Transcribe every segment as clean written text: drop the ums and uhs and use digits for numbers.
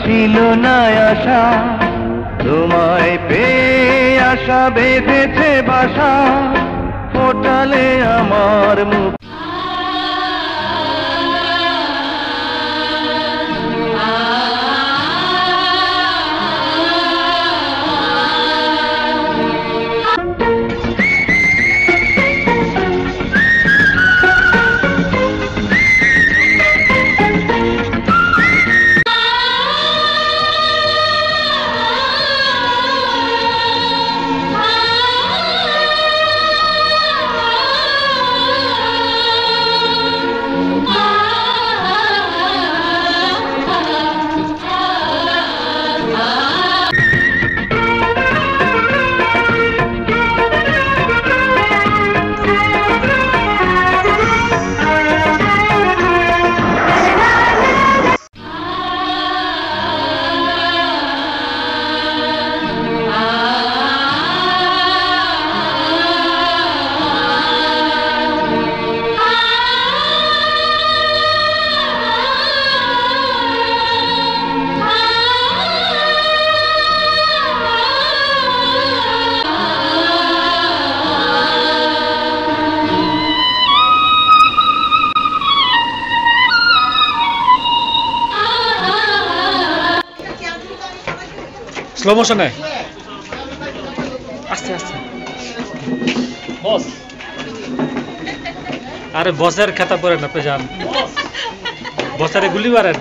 ছিল না আশা তোমায় পেয়ে আশা বেঁধেছে বাসা ফোটালে আমার মুখ স্লো মোশনে আস্তে আস্তে বস আরে বসের খাতা পড়েন আপনি যান বসের গুলি মারেন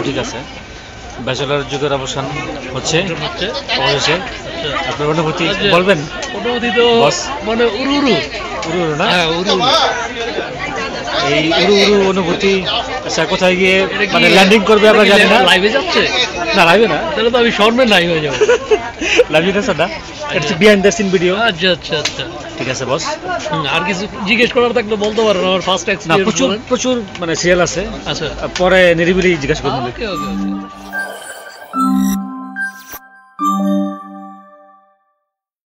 ঠিক আছে ব্যাচেলর যুগের অবসান হচ্ছে অবশেষে আপনার অনুভূতি বলবেন অনুভূতি তো মানে উড়ু উড়ু উড়ু উড়ু না হ্যাঁ উড়ু উড়ু এই উড়ু উড়ু অনুভূতি আচ্ছা কোথায় গিয়ে মানে ল্যান্ডিং করবে আমরা জানি না লাইভে যাচ্ছে না লাইভে না তাহলে তো আমি শর্মে নাই হয়ে যাবো লাইভে যাচ্ছে না it's behind the scene video আচ্ছা আচ্ছা আচ্ছা ঠিক আছে বস আর কিছু জিজ্ঞেস করার থাকলে বলতে পারেন আমার ফার্স্ট না এক্সপেরিয়েন্স প্রচুর প্রচুর মানে সিরিয়াল আছে আচ্ছা পরে নিরিবিলি জিজ্ঞাসা করবেন ওকে ওকে ওকে